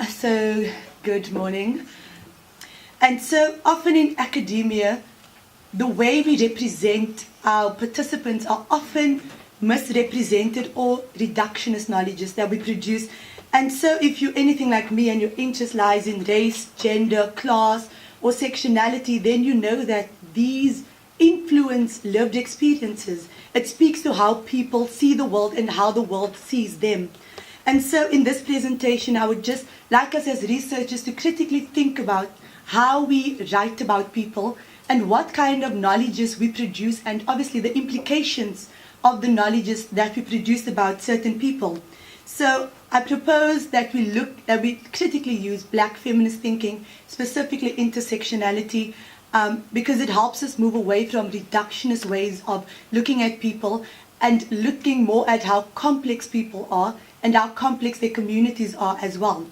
So good morning. And so often in academia, the way we represent our participants are often misrepresented or reductionist knowledges that we produce. And so if you're anything like me and your interest lies in race, gender, class, or sectionality, then you know that these influence lived experiences. It speaks to how people see the world and how the world sees them. And so in this presentation, I would just like us as researchers to critically think about how we write about people and what kind of knowledges we produce, and obviously the implications of the knowledges that we produce about certain people. So I propose that we critically use Black feminist thinking, specifically intersectionality, because it helps us move away from reductionist ways of looking at people and looking more at how complex people are and how complex their communities are as well.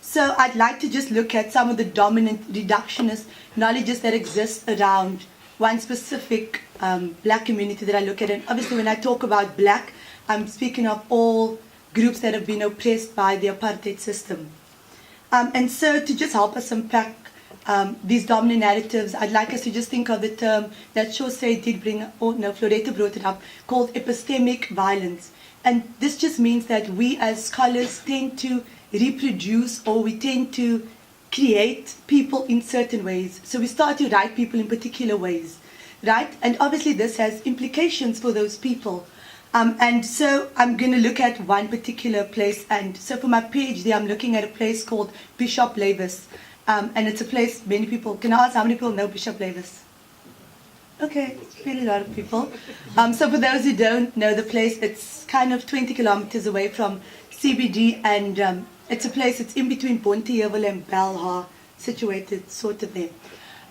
So I'd like to just look at some of the dominant reductionist knowledges that exist around one specific Black community that I look at. And obviously when I talk about Black, I'm speaking of all groups that have been oppressed by the apartheid system. And so to just help us unpack these dominant narratives, I'd like us to just think of the term that Shose did bring, Floretta brought it up, called epistemic violence. And this just means that we as scholars tend to reproduce, or we tend to create people in certain ways. So we start to write people in particular ways, right? And obviously this has implications for those people. And so I'm going to look at one particular place. And so for my PhD, I'm looking at a place called Bishop Lavis. And it's a place many people, can I ask how many people know Bishop Lavis? Okay, really a lot of people. So for those who don't know the place, it's kind of 20 kilometers away from CBD, and it's a place that's in between Boonzaier and Belhar, situated sort of there.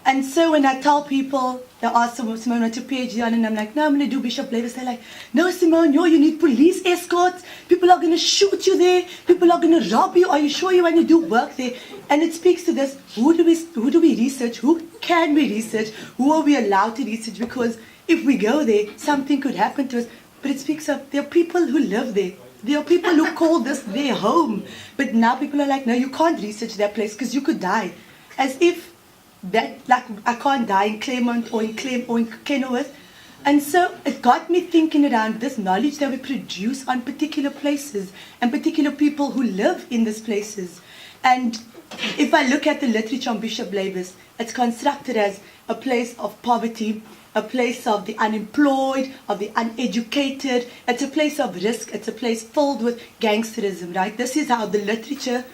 And so when I tell people, they ask Simone, what's your PhD on? And I'm like, no, I'm going to do Bishop Lavis. They're like, no, Simone, you need police escorts. People are going to shoot you there. People are going to rob you. Are you sure you want to do work there? And it speaks to this, who do we research? Who can we research? Who are we allowed to research? Because if we go there, something could happen to us. But it speaks of, there are people who live there. There are people who call this their home. But now people are like, no, you can't research that place because you could die. As if that, like, I can't die in Claremont or in Kenilworth. And so it got me thinking around this knowledge that we produce on particular places and particular people who live in these places. And if I look at the literature on Bishop Lavis, it's constructed as a place of poverty, a place of the unemployed, of the uneducated. It's a place of risk. It's a place filled with gangsterism, right? This is how the literature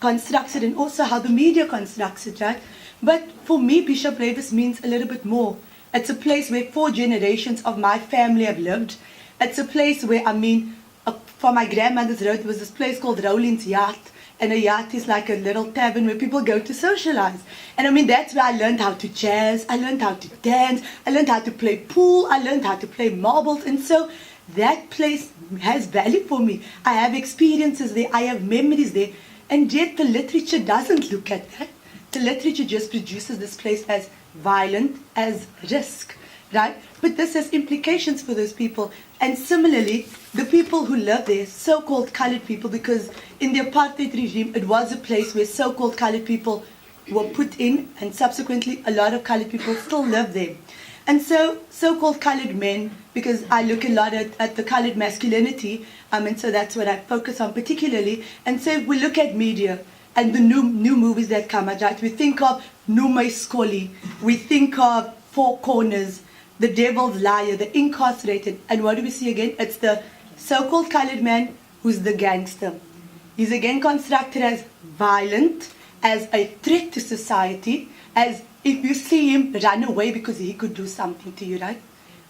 constructs it, and also how the media constructs it, right? But for me, Bishop Lavis means a little bit more. It's a place where 4 generations of my family have lived. It's a place where, from my grandmother's road, there was this place called Rowland's Yacht. And a yacht is like a little tavern where people go to socialize. And that's where I learned how to jazz, I learned how to dance, I learned how to play pool, I learned how to play marbles. And so that place has value for me. I have experiences there, I have memories there. And yet the literature doesn't look at that. The literature just produces this place as violent, as risk, right? But this has implications for those people. And similarly, the people who live there, so-called colored people, because in the apartheid regime, it was a place where so-called colored people were put in, and subsequently a lot of colored people still live there. And so, so-called colored men, because I look a lot at the colored masculinity, and so that's what I focus on particularly. And so if we look at media and the new movies that come out, right? We think of Nume Scully, we think of Four Corners, The Devil's Liar, The Incarcerated, and what do we see again? It's the so-called colored man who's the gangster. He's again constructed as violent, as a threat to society, as if you see him, run away because he could do something to you, right?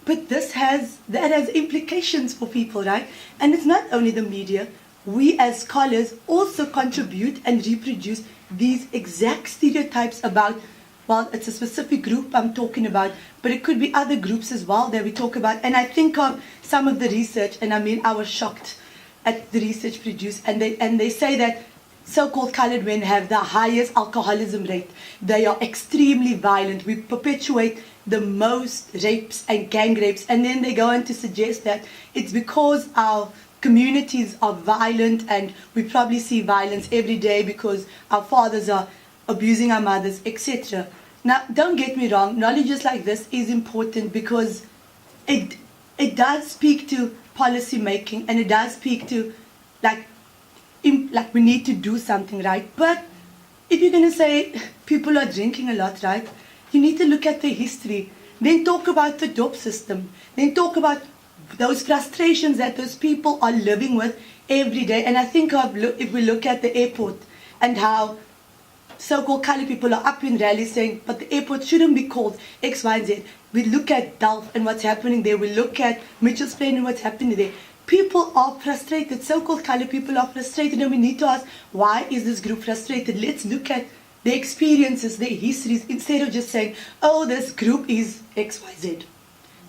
But that has implications for people, right? And it's not only the media. We as scholars also contribute and reproduce these exact stereotypes about, well, it's a specific group I'm talking about, but it could be other groups as well that we talk about. And I think of some of the research, and I was shocked at the research produced, and they say that so-called colored men have the highest alcoholism rate. They are extremely violent. We perpetuate the most rapes and gang rapes. And then they go on to suggest that it's because our communities are violent, and we probably see violence every day because our fathers are abusing our mothers, etc. Now, don't get me wrong, knowledge like this is important because it does speak to policy making, and it does speak to like we need to do something, right? But if you're going to say people are drinking a lot, right, you need to look at the history. Then talk about the dope system. Then talk about those frustrations that those people are living with every day. And I think if we look at the airport and how so-called colored people are up in rallies saying, but the airport shouldn't be called X, Y, and Z. We look at Delft and what's happening there. We look at Mitchell's Plain and what's happening there. People are frustrated. So-called colored people are frustrated, and we need to ask, why is this group frustrated? Let's look at their experiences, their histories, instead of just saying, oh, this group is X, Y, Z.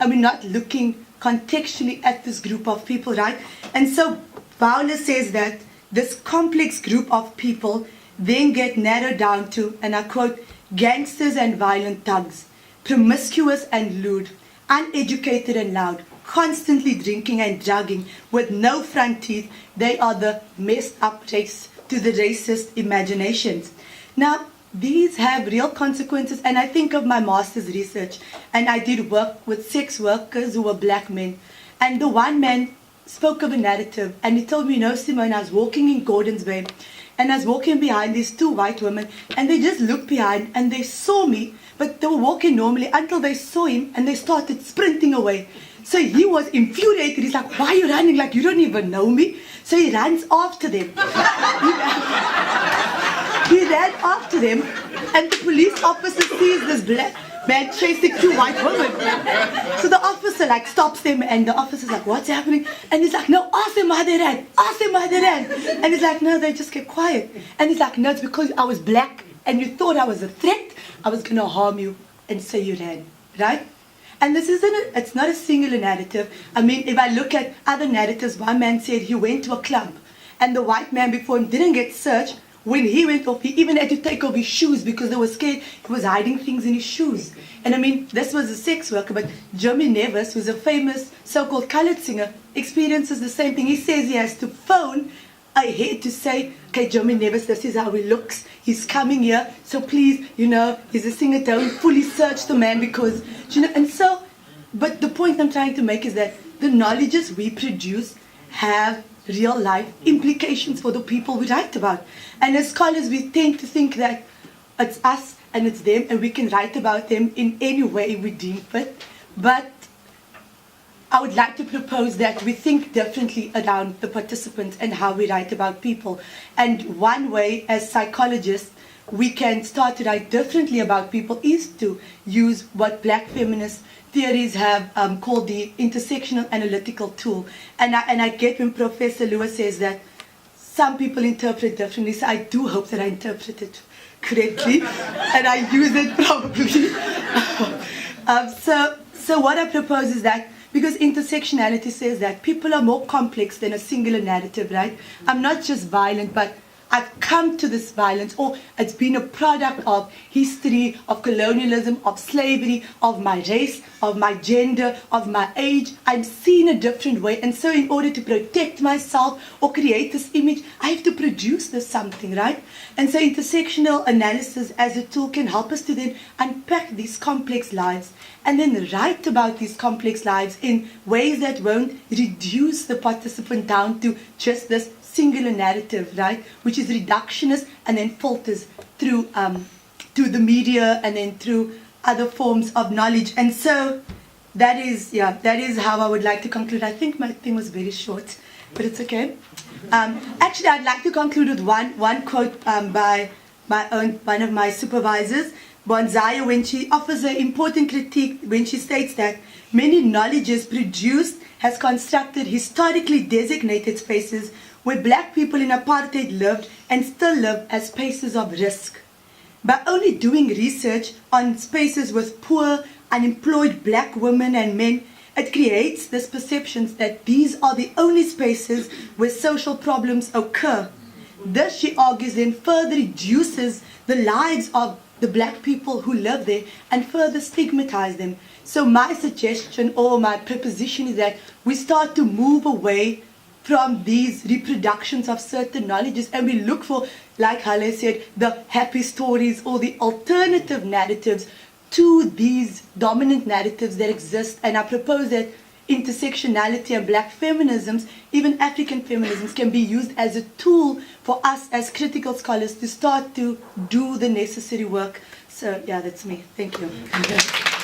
And we're not looking contextually at this group of people, right? And so Bowler says that this complex group of people then get narrowed down to, and I quote, gangsters and violent thugs, promiscuous and lewd, uneducated and loud, constantly drinking and drugging with no front teeth. They are the messed up race to the racist imaginations. Now, these have real consequences, and I think of my master's research, and I did work with sex workers who were black men, and the one man spoke of a narrative, and he told me, you know, Simone, I was walking in Gordon's Bay, and I was walking behind these two white women, and they just looked behind, and they saw me, but they were walking normally until they saw him, and they started sprinting away. So he was infuriated. He's like, why are you running? Like, you don't even know me. So he runs after them. He ran after them, and the police officer sees this black man chasing two white women. So the officer like stops them, and the officer's like, what's happening? And he's like, no, ask them why they ran. Ask them why they ran. And he's like, no, they just kept quiet. And he's like, no, it's because I was black, and you thought I was a threat. I was going to harm you, and so you ran, right? And this it's not a singular narrative. I mean, if I look at other narratives, one man said he went to a club, and the white man before him didn't get searched. When he went off, he even had to take off his shoes because they were scared he was hiding things in his shoes. And I mean, this was a sex worker, but Jimmy Nevis, who's a famous so-called colored singer, experiences the same thing. He says he has to phone ahead to say, okay, Jimmy Nevis, this is how he looks. He's coming here, so please, you know, he's a singer, don't fully search the man because, you know, and so, but the point I'm trying to make is that the knowledges we produce have real life implications for the people we write about. And as scholars, we tend to think that it's us and it's them, and we can write about them in any way we deem fit. But I would like to propose that we think differently around the participants and how we write about people. And one way, as psychologists, we can start to write differently about people is to use what Black feminist theories have called the intersectional analytical tool. And I get when Professor Lewis says that some people interpret differently, so I do hope that I interpret it correctly and I use it probably. So what I propose is that because intersectionality says that people are more complex than a singular narrative, right? I'm not just violent, but I've come to this violence, or it's been a product of history, of colonialism, of slavery, of my race, of my gender, of my age. I'm seen a different way. And so in order to protect myself or create this image, I have to produce this something, right? And so intersectional analysis as a tool can help us to then unpack these complex lives and then write about these complex lives in ways that won't reduce the participant down to just this singular narrative, right, which is reductionist and then filters through the media and then through other forms of knowledge. And so that is how I would like to conclude. I think my thing was very short, but it's okay. Actually, I'd like to conclude with one quote by one of my supervisors, Boonzaier, when she offers an important critique when she states that many knowledges produced has constructed historically designated spaces where Black people in apartheid lived and still live as spaces of risk. By only doing research on spaces with poor, unemployed Black women and men, it creates this perception that these are the only spaces where social problems occur. This, she argues, then further reduces the lives of the Black people who live there and further stigmatize them. So my suggestion or my proposition is that we start to move away from these reproductions of certain knowledges, and we look for, like Halle said, the happy stories or the alternative narratives to these dominant narratives that exist. And I propose that intersectionality and Black feminisms, even African feminisms, can be used as a tool for us as critical scholars to start to do the necessary work. So yeah, that's me. Thank you.